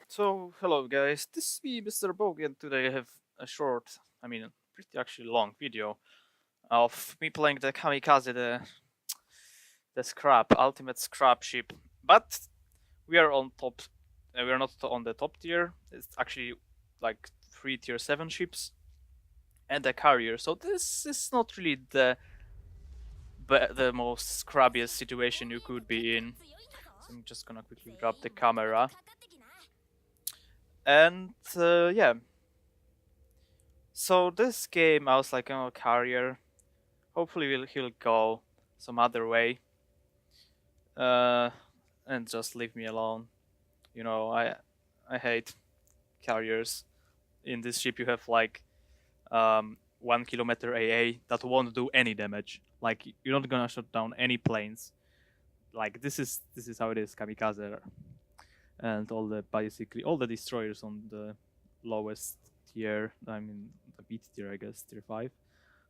So, hello guys, this is me, Mr. Bog, and today I have a short, pretty actually long video of me playing the Kamikaze, the scrap, ultimate scrap ship. But we are on top, we are not on the top tier, it's actually like 3 tier 7 ships and a carrier, so this is not really the most scrubbiest situation you could be in. So I'm just gonna quickly grab the camera. And yeah, so this game, I was like, oh, carrier. Hopefully, he'll go some other way, uh, and just leave me alone. You know, I hate carriers. In this ship, you have like 1 kilometer AA that won't do any damage. Like you're not gonna shut down any planes. Like this is how it is, Kamikaze, and basically all the destroyers on the lowest tier. I mean, the beat tier, I guess, tier 5.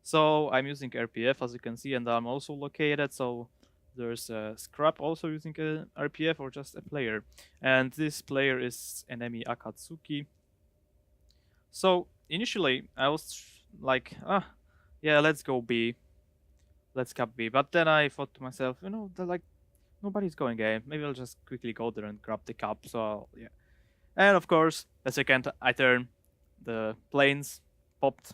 So I'm using RPF, as you can see, and I'm also located. So there's a scrap also using a RPF or just a player. And this player is enemy Akatsuki. So initially I was like, yeah, let's go B. Let's cap B. But then I thought to myself, like nobody's going A. Maybe I'll just quickly go there and grab the cup. So yeah. And of course, the second I turn, the planes popped.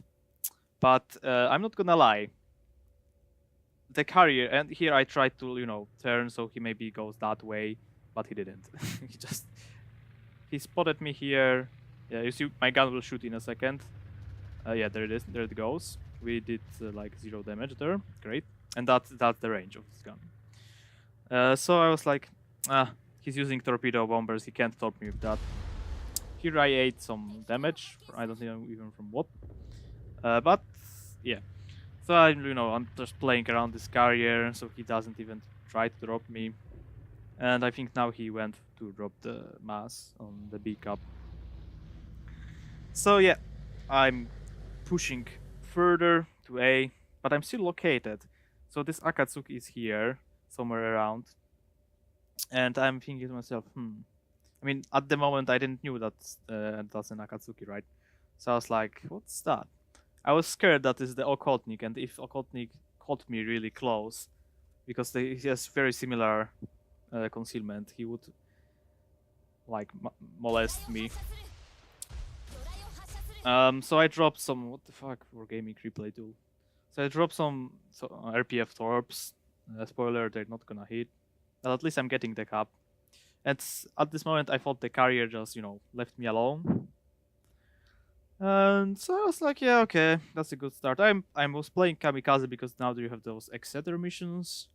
But I'm not gonna lie. The carrier, and here I tried to, turn so he maybe goes that way, but he didn't. He spotted me here. Yeah, you see, my gun will shoot in a second. Yeah, there it is. There it goes. We did like 0 damage there. Great, and that's the range of this gun. So I was like, he's using torpedo bombers. He can't stop me with that. Here I ate some damage. I don't know even from what. But yeah. So I'm just playing around this carrier, so he doesn't even try to drop me. And I think now he went to drop the mass on the B cup. So yeah, I'm pushing further to A, but I'm still located. So this Akatsuki is here, somewhere around. And I'm thinking to myself, I mean, at the moment I didn't knew that's an Akatsuki, right? So I was like, what's that? I was scared that is the Okhotnik, and if Okhotnik caught me really close, because he has very similar concealment, he would like molest me. So I dropped some. What the fuck for gaming replay tool? So I dropped some RPF torps. Spoiler, they're not gonna hit. But at least I'm getting the cap. And at this moment, I thought the carrier just left me alone. And so I was like, yeah, okay, that's a good start. I was playing Kamikaze because now you have those Exeter missions.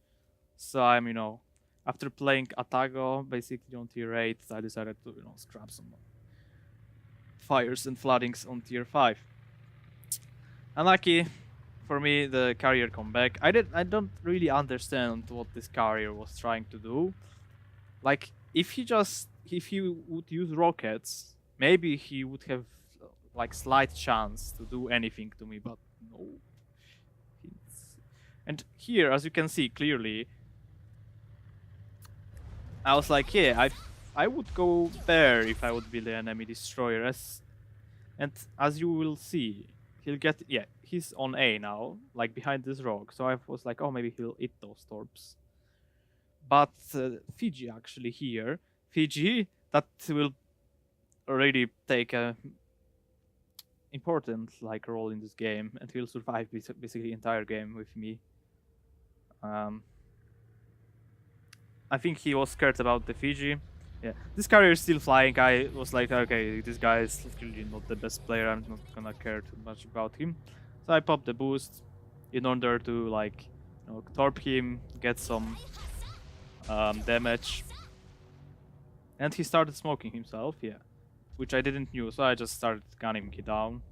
So I'm after playing Atago basically on tier 8, I decided to scrap some fires and floodings on tier 5. Unlucky for me, the carrier come back. I don't really understand what this carrier was trying to do. Like if he would use rockets, maybe he would have like slight chance to do anything to me, but no. And here, as you can see clearly, I was like, yeah, I would go there if I would be the enemy destroyer. And as you will see, he's on A now, like behind this rock. So I was like, oh, maybe he'll eat those torps. But Fiji actually here, Fiji that will already take a important like role in this game, and he'll survive basically the entire game with me. I think he was scared about the Fiji. Yeah, this carrier is still flying. I was like, okay, this guy is really not the best player. I'm not gonna care too much about him. So I popped the boost in order to like, torp him, get some damage. And he started smoking himself, yeah, which I didn't knew. So I just started gunning him down.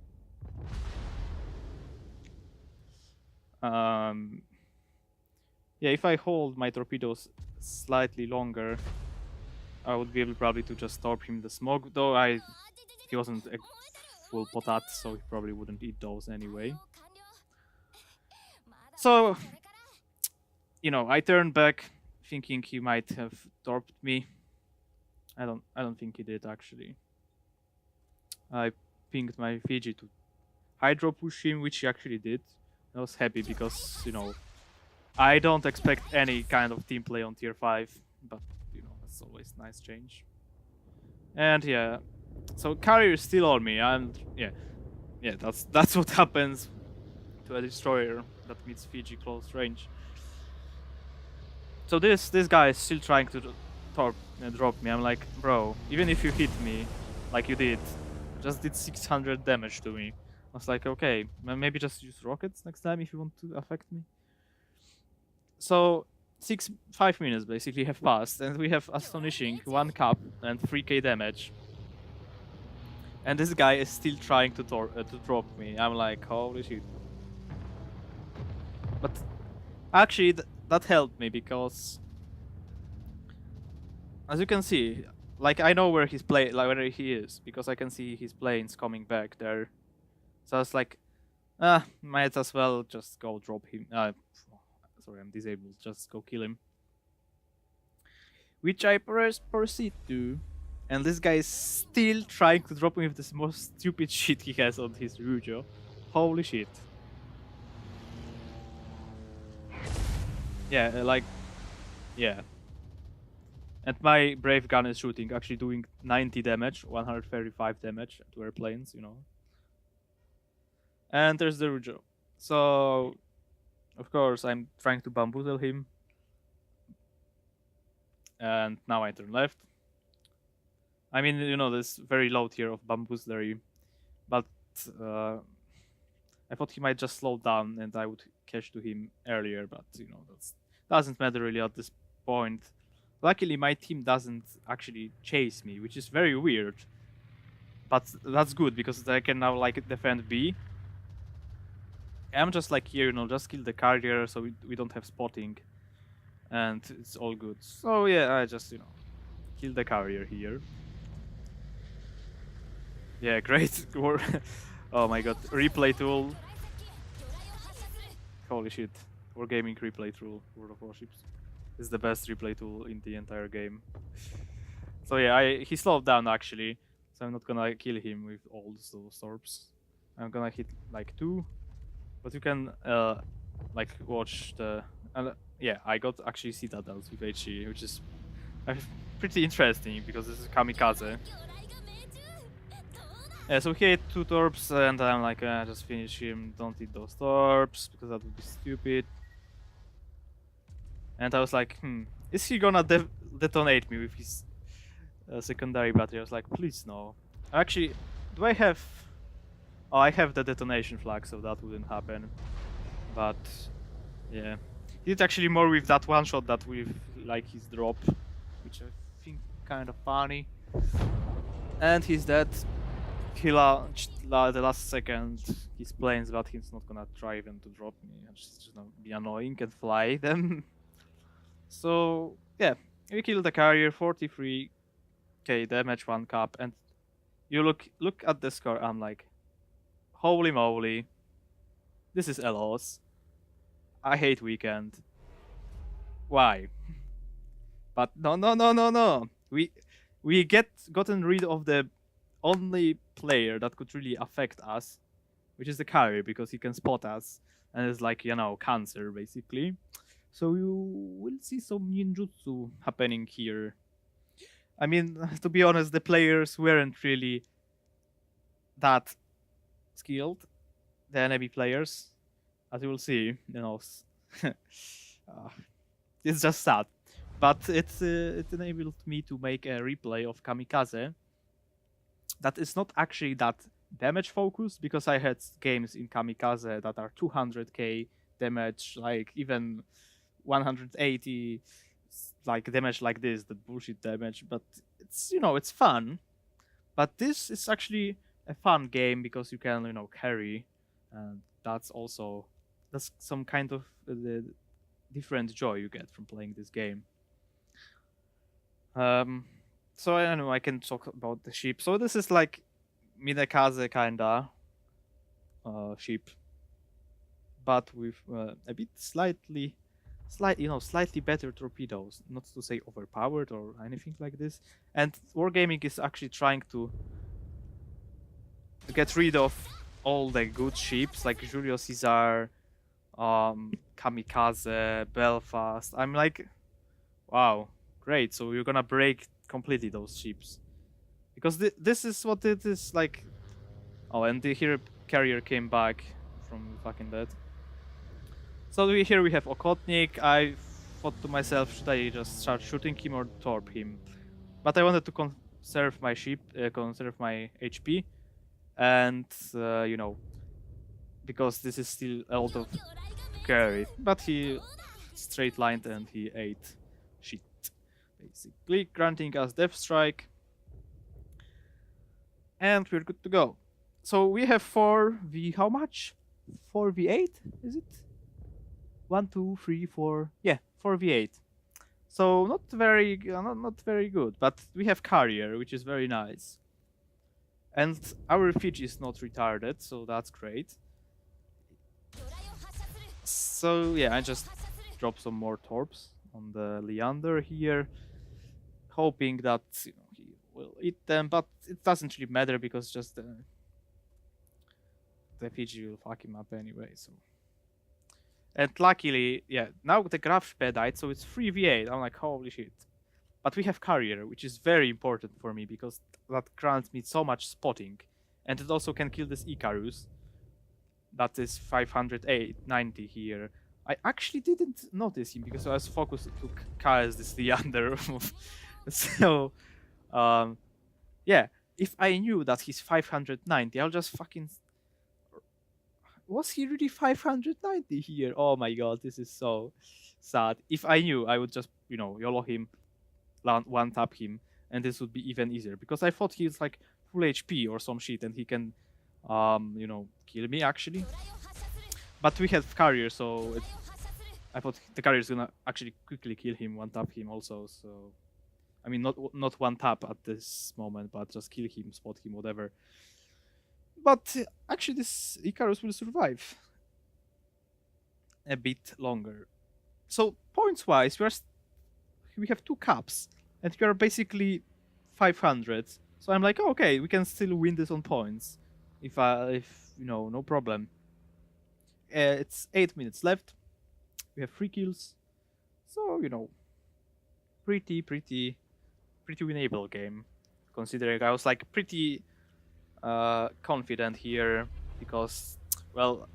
Yeah, if I hold my torpedoes slightly longer, I would be able probably to just torp him the smoke, though he wasn't a full potat, so he probably wouldn't eat those anyway. So, I turned back thinking he might have torped me. I don't think he did actually. I pinged my Fiji to hydro push him, which he actually did. I was happy because, you know, I don't expect any kind of team play on tier 5, but, you know, that's always nice change. And yeah, so carrier is still on me, and yeah, that's what happens to a destroyer that meets Fiji close range. So this guy is still trying to drop me. I'm like, bro, even if you hit me, like you did, just did 600 damage to me. I was like, okay, maybe just use rockets next time if you want to affect me. So 5 minutes basically have passed, and we have astonishing 1 cap and 3k damage. And this guy is still trying to drop me. I'm like, holy shit. But actually, that helped me because, as you can see, like I know where where he is, because I can see his planes coming back there. So I was like, might as well just go drop him. Sorry, I'm disabled. Just go kill him. Which I proceed to. And this guy is still trying to drop me with this most stupid shit he has on his Ryujo. Holy shit. Yeah, yeah. And my Brave Gun is shooting, actually doing 90 damage, 135 damage to airplanes, you know. And there's the Ryujo. So, of course, I'm trying to bamboozle him. And now I turn left. I mean, you know, this very low tier of bamboozlery. But I thought he might just slow down and I would catch to him earlier. But, you know, that doesn't matter really at this point. Luckily, my team doesn't actually chase me, which is very weird. But that's good, because I can now, like, defend B. I'm just like here, you know, just kill the carrier so we don't have spotting. And it's all good. So yeah, I just, you know, kill the carrier here. Yeah, great. Oh my god, replay tool. Holy shit. Wargaming replay tool, World of Warships. Is the best replay tool in the entire game. So yeah, he slowed down actually. So I'm not gonna kill him with all those orbs. I'm gonna hit like 2. But you can like watch the yeah, I got actually citadels with HE, which is pretty interesting because this is Kamikaze. Yeah, so he ate 2 torps and I'm like, just finish him, don't eat those torps because that would be stupid. And I was like, is he gonna detonate me with his secondary battery? I was like, please no. Actually, do I have... Oh, I have the detonation flag, so that wouldn't happen. But, yeah. He did actually more with that one shot that with, like, his drop, which I think kind of funny. And he's dead. He launched the last second his planes, but he's not gonna try even to drop me. It's just gonna be annoying and fly them. So, yeah. We killed the carrier, 43k damage, 1 cap, and you look at the score, I'm like, holy moly, this is a loss. I hate weekend. Why? But no. We gotten rid of the only player that could really affect us, which is the carrier, because he can spot us and is like, you know, cancer basically. So you will see some ninjutsu happening here. I mean, to be honest, the players weren't really that skilled, the enemy players, as you will see, you know. It's just sad, but it enabled me to make a replay of Kamikaze that is not actually that damage focused, because I had games in Kamikaze that are 200k damage, like even 180 like damage like this, the bullshit damage. But it's, you know, it's fun. But this is actually a fun game because you can, you know, carry, and that's some kind of the different joy you get from playing this game. So I don't know, I can talk about the ship. So this is like Kamikaze kinda ship, but with a bit slightly better torpedoes. Not to say overpowered or anything like this. And Wargaming is actually trying to get rid of all the good ships like Julio Caesar, Kamikaze, Belfast. I'm like, wow, great. So you're gonna break completely those ships because this is what it is like. Oh, and the hero carrier came back from fucking dead. So here we have Okotnik. I thought to myself, should I just start shooting him or torp him? But I wanted to conserve my ship, conserve my HP, and you know, because this is still a lot of carry. But he straight lined and he ate shit, basically granting us Death Strike, and we're good to go. So we have 4v how much? 4v8 is it? 1, 2, 3, 4. Yeah, 4v8. So not very, not very good. But we have carrier, which is very nice. And our Fiji is not retarded, so that's great. So yeah, I just drop some more torps on the Leander here, hoping that he will eat them. But it doesn't really matter because just the Fiji will fuck him up anyway. So. And luckily, yeah, now the Graf died, so it's 3v8. I'm like, holy shit. But we have carrier, which is very important for me because that grants me so much spotting. And it also can kill this Icarus. That is 590 here. I actually didn't notice him because I was focused to KS this Leander. So, yeah, if I knew that he's 590, I'll just fucking... Was he really 590 here? Oh my god, this is so sad. If I knew, I would just, YOLO him, one tap him, and this would be even easier. Because I thought he's like full HP or some shit, and he can, kill me actually. But we have carrier, so I thought the carrier is gonna actually quickly kill him, one tap him also. So, I mean, not one tap at this moment, but just kill him, spot him, whatever. But actually, this Icarus will survive a bit longer. So points-wise, we have 2 caps, and we are basically 500. So I'm like, oh, okay, we can still win this on points, if no problem. It's 8 minutes left. We have 3 kills, so pretty winnable game, considering I was like pretty confident here because, well,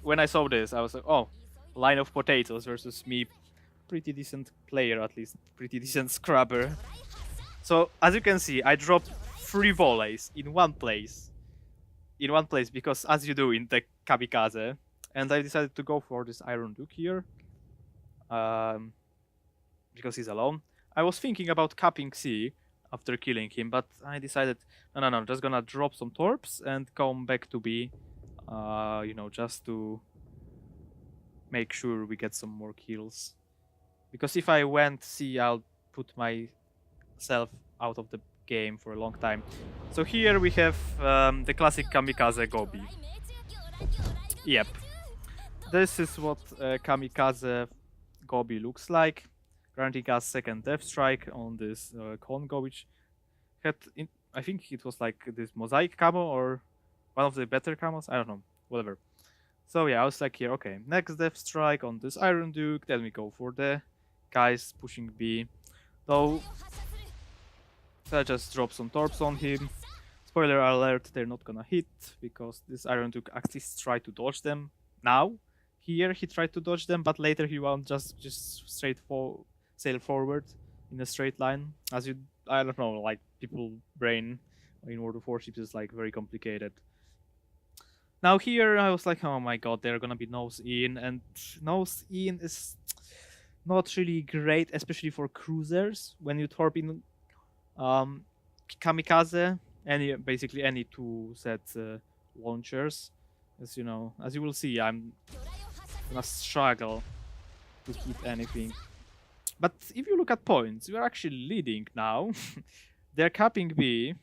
when I saw this, I was like, oh, line of potatoes versus me, pretty decent player, at least pretty decent scrubber. So as you can see, I dropped 3 volleys in one place, because as you do in the Kamikaze, and I decided to go for this Iron Duke here, because he's alone. I was thinking about capping C after killing him, but I decided, no, just gonna drop some torps and come back to B, just to make sure we get some more kills. Because if I went C, I'll put myself out of the game for a long time. So here we have the classic Kamikaze Gobi. Yep. This is what Kamikaze Gobi looks like, granting us second Death Strike on this Congo, which had, I think it was like this mosaic camo or one of the better camos, I don't know, whatever. So yeah, I was like here, okay, next Death Strike on this Iron Duke, then we go for the guys pushing B. So I just drop some torps on him. Spoiler alert, they're not gonna hit, because this Iron Duke actually tried to dodge them. Now, here he tried to dodge them, but later he won't just straight sail forward in a straight line. I don't know, like, people brain in World of Warships is like very complicated. Now here I was like, oh my god, they're gonna be nose in, and nose in is not really great, especially for cruisers. When you torp in Kamikaze, basically any 2-set launchers, as you will see, I'm gonna struggle to hit anything. But if you look at points, we are actually leading now. They're capping B.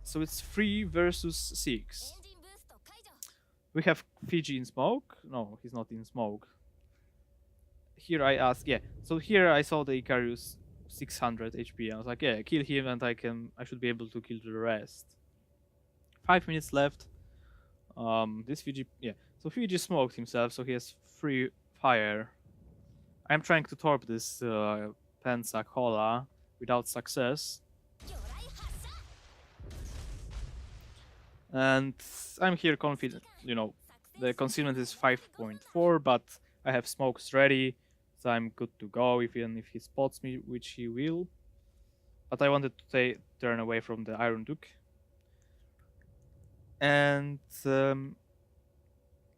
So it's 3 versus 6. We have Fiji in smoke. No, he's not in smoke. Here I asked, yeah. So here I saw the Icarus 600 HP. I was like, yeah, kill him and I should be able to kill the rest. 5 minutes left. This Fiji, yeah. So Fiji smoked himself, so he has free fire. I'm trying to torp this Pensa Cola without success. And I'm here confident, you know, the concealment is 5.4, but I have smokes ready, so I'm good to go, even if he spots me, which he will. But I wanted to turn away from the Iron Duke. And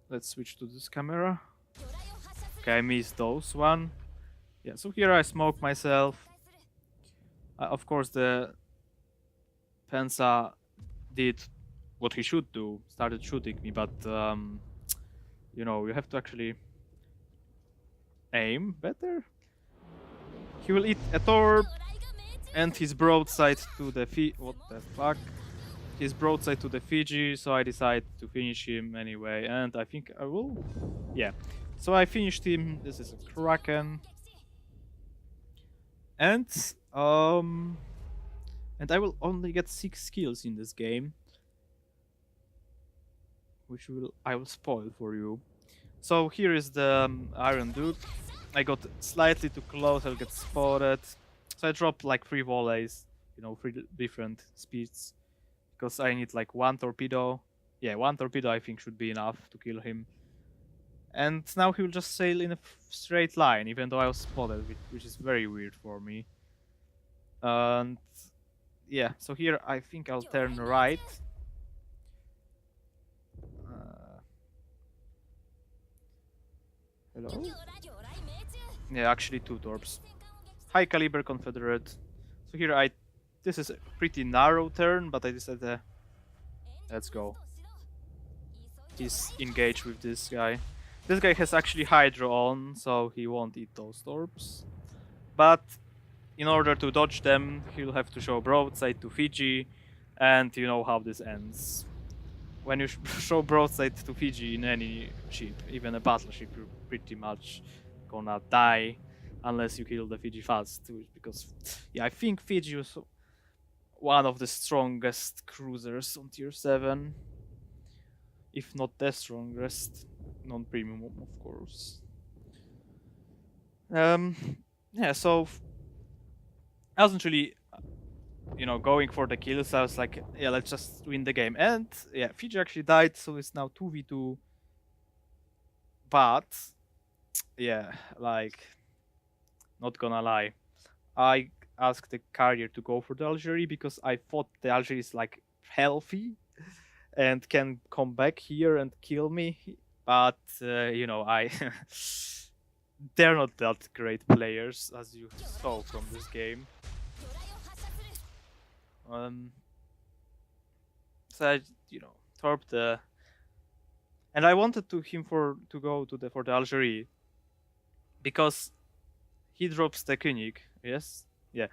let's switch to this camera. Okay, I missed those one. Yeah, so here I smoke myself. Of course, the Pensa did what he should do, started shooting me, but you know, you have to actually aim better. He will eat a torp and his broadside to the what the fuck? His broadside to the Fiji, so I decided to finish him anyway, and I think I will. Yeah, so I finished him. This is a Kraken, and I will only get 6 skills in this game, which I will spoil for you. So here is the Iron Duke. I got slightly too close, I'll get spotted. So I dropped like 3 volleys, you know, 3 different speeds. Because I need like 1 torpedo. Yeah, 1 torpedo I think should be enough to kill him. And now he will just sail in a straight line, even though I was spotted, which is very weird for me. And yeah, so here I think I'll turn right. Hello? Yeah, actually 2 torps. High caliber Confederate. So here this is a pretty narrow turn, but I decided let's go. He's engaged with this guy. This guy has actually Hydro on, so he won't eat those torps. But in order to dodge them, he'll have to show broadside to Fiji, and you know how this ends. When you show broadside to Fiji in any ship, even a battleship, you're pretty much gonna die unless you kill the Fiji fast. Because, yeah, I think Fiji was one of the strongest cruisers on tier 7. If not the strongest, non-premium, of course. Yeah, so I wasn't really, you know, going for the kills. I was like, yeah, let's just win the game. And yeah, Fiji actually died, so it's now 2v2. But yeah, like, not gonna lie, I asked the carrier to go for the Algeria because I thought the Algeria is like healthy and can come back here and kill me. But you know, they're not that great players, as you saw from this game. So I, you know, torped the, and I wanted him to go for the Algeria because he drops the König, yes, yeah,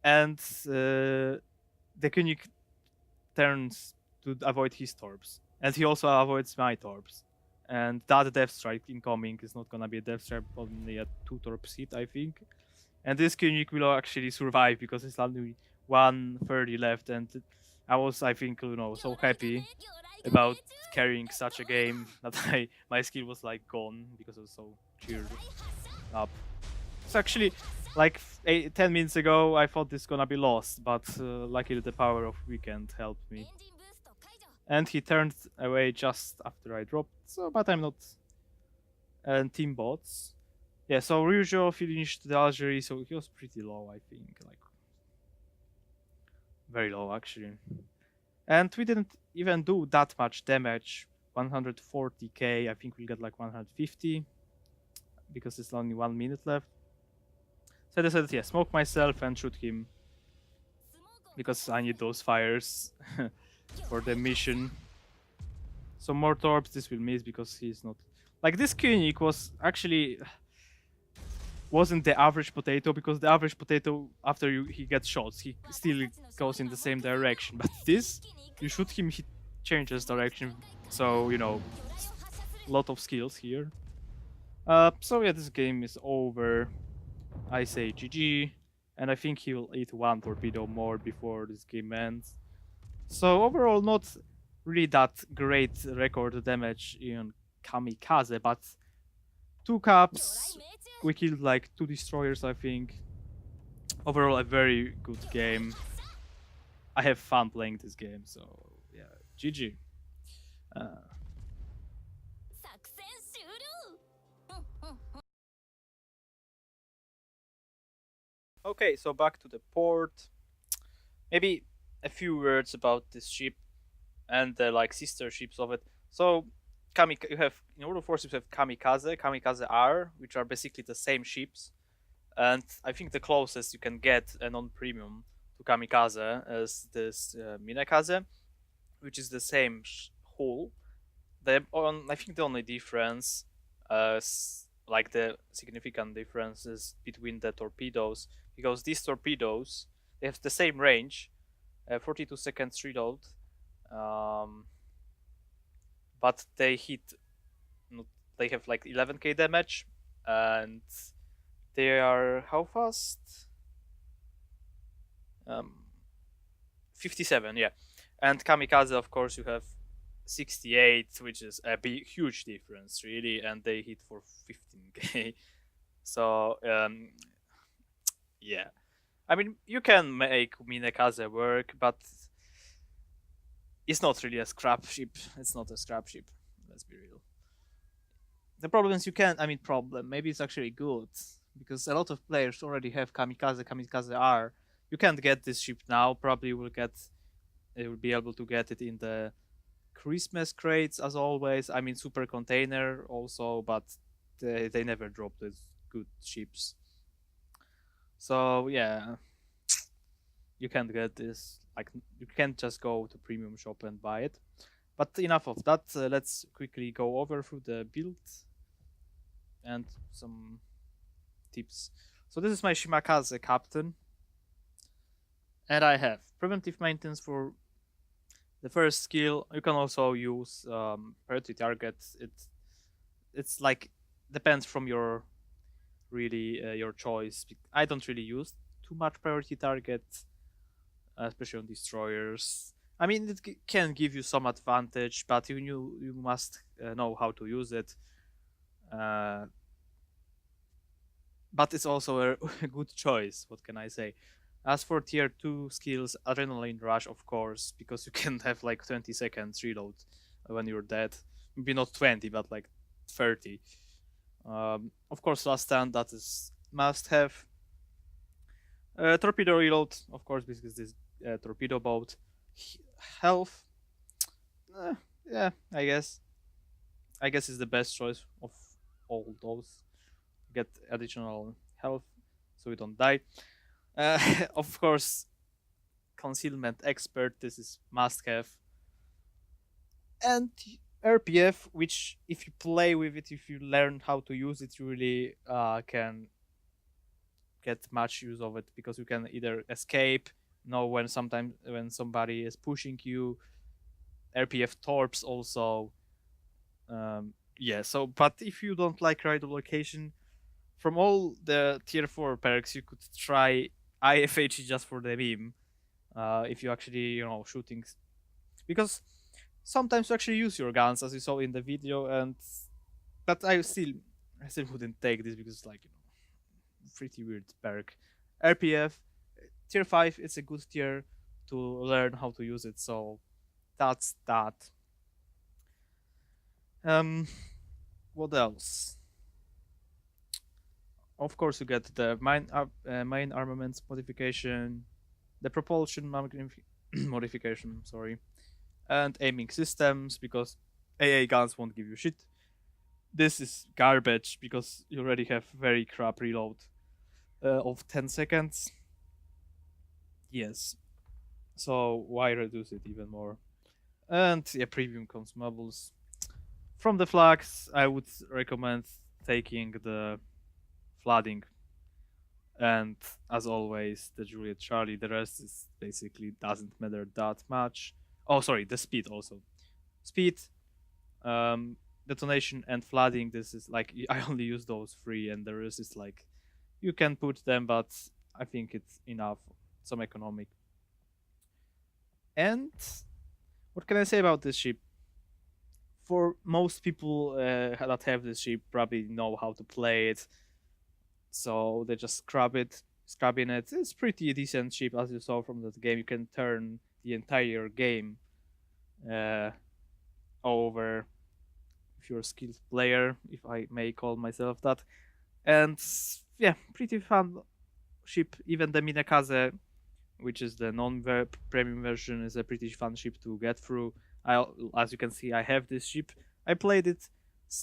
and the König turns to avoid his torps, and he also avoids my torps. And that Death Strike incoming is not gonna be a Death Strike, only a 2 torps hit, I think. And this König will actually survive because it's only 130 left, and I was, I think, you know, so happy about carrying such a game that my skill was like gone because I was so cheered up. So actually, like 10 minutes ago, I thought this gonna be lost, but luckily the power of Weekend helped me. And he turned away just after I dropped, so, but I'm not. And team bots. Yeah, so Ryujo finished the Algeria, so he was pretty low, I think, like very low actually. And we didn't even do that much damage. 140k, I think we'll get like 150 because it's only 1 minute left. So I decided, yeah, smoke myself and shoot him because I need those fires for the mission. So more torps this will miss because he's not, like, this König was actually wasn't the average potato, because the average potato after he gets shots he still goes in the same direction, but this, you shoot him, he changes direction, so you know, a lot of skills here. So yeah, this game is over. I say GG. and I think he'll eat one torpedo more before this game ends. So overall, not really that great record damage in Kamikaze, but 2 caps. We killed like 2 destroyers, I think. Overall, a very good game. I have fun playing this game, so yeah, GG. Uh, okay, so back to the port. Maybe a few words about this ship and the like sister ships of it. So, you have in World of Warships you have Kamikaze, Kamikaze R, which are basically the same ships, and I think the closest you can get a non-premium to Kamikaze is this Minekaze, which is the same hull. I think the only difference, like the significant differences between the torpedoes, because these torpedoes they have the same range, 42 seconds reload, um, but they hit, they have like 11k damage, and they are how fast? Um, 57, yeah. And Kamikaze, of course, you have 68, which is a huge difference, really, and they hit for 15k. So, yeah. I mean, you can make Minekaze work, but it's not really a scrap ship. It's not a scrap ship. Let's be real. The problem is you can't. I mean, problem. Maybe it's actually good because a lot of players already have Kamikaze, Kamikaze R. You can't get this ship now. Probably will get. They will be able to get it in the Christmas crates as always. I mean, super container also, but they never drop these good ships. So yeah, you can't get this. Like you can't just go to premium shop and buy it. But enough of that. Let's quickly go over through the build and some tips. So this is my Shimakaze captain, and I have preventive maintenance for the first skill. You can also use priority targets. It's like depends from your really your choice. I don't really use too much priority targets, especially on destroyers. I mean, it can give you some advantage, but you must know how to use it. But it's also a good choice. What can I say? As for tier 2 skills, Adrenaline Rush, of course, because you can have like 20 seconds reload when you're dead. Maybe not 20, but like 30. Of course, Last Stand, that is must have. Torpedo reload, of course, because this torpedo boat. Health, yeah, I guess. I guess is the best choice of all those. Get additional health so we don't die. Of course, Concealment Expert, this is must have. And RPF, which if you play with it, if you learn how to use it, you really can get much use of it because you can either escape, know when somebody is pushing you. RPF torps also. Yeah, so but if you don't like right location, from all the tier 4 perks, you could try IFHE just for the beam. If you actually, shooting. Because sometimes you actually use your guns, as you saw in the video, but I still wouldn't take this because, like, pretty weird perk. RPF, tier 5, it's a good tier to learn how to use it, so that's that. What else? Of course, you get the main armaments modification, the propulsion modification, sorry, and aiming systems because AA guns won't give you shit. This is garbage because you already have very crap reload of 10 seconds. Yes. So why reduce it even more? And yeah, premium consumables. From the flags, I would recommend taking the flooding. And as always, the Juliet Charlie. The rest is basically doesn't matter that much. Oh, sorry, the speed also. Speed, detonation, and flooding. This is like I only use those 3, and the rest is like you can put them, but I think it's enough, some economic. And what can I say about this ship? For most people that have this ship, probably know how to play it, so they just scrubbing it. It's pretty decent ship, as you saw from that game. You can turn the entire game uh, over if you're a skilled player, if I may call myself that. And yeah, pretty fun ship. Even the Kamikaze, which is the non-premium version, is a pretty fun ship to get through. As you can see, I have this ship. I played it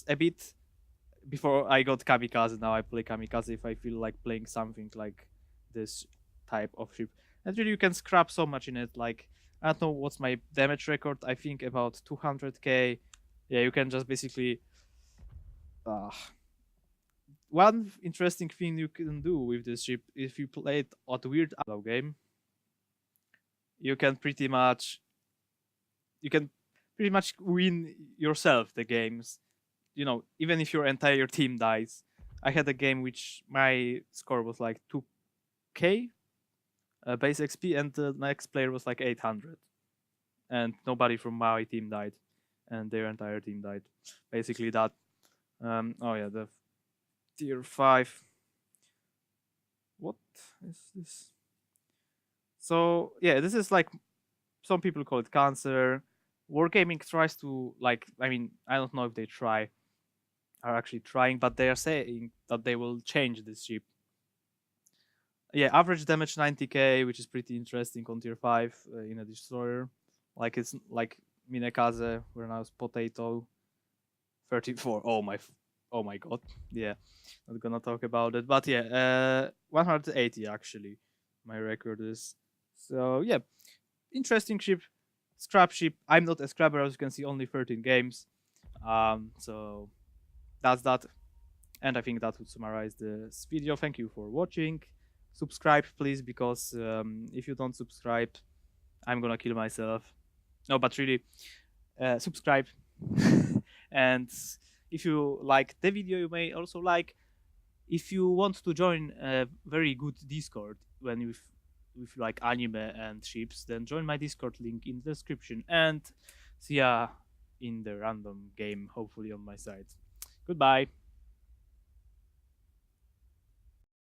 a bit before I got Kamikaze. Now I play Kamikaze if I feel like playing something like this type of ship. And really, you can scrap so much in it. Like, I don't know what's my damage record. I think about 200k. Yeah, you can just basically. One interesting thing you can do with this ship, if you play it at weird game, you can pretty much win yourself the games. You know, even if your entire team dies. I had a game which my score was like 2k base XP, and the next player was like 800, and nobody from my team died, and their entire team died. Basically that. Oh yeah, the tier 5. What is this? So yeah, this is like, some people call it cancer. Wargaming tries to, like, I mean, I don't know if they are actually trying, but they are saying that they will change this ship. Yeah, average damage 90k, which is pretty interesting on tier 5 in a destroyer. Like, it's like Minekaze, where now it's Potato 34. Oh my god. Yeah, not gonna talk about it, but yeah, 180 actually my record is. So yeah, interesting ship, scrap ship. I'm not a scrubber, as you can see, only 13 games. So that's that, and I think that would summarize this video. Thank you for watching. Subscribe please, because if you don't subscribe, I'm gonna kill myself. No, but really, subscribe. And if you like the video, you may also like, if you want to join a very good Discord when with like anime and ships, then join my Discord link in the description, and see ya in the random game, hopefully on my site. Goodbye.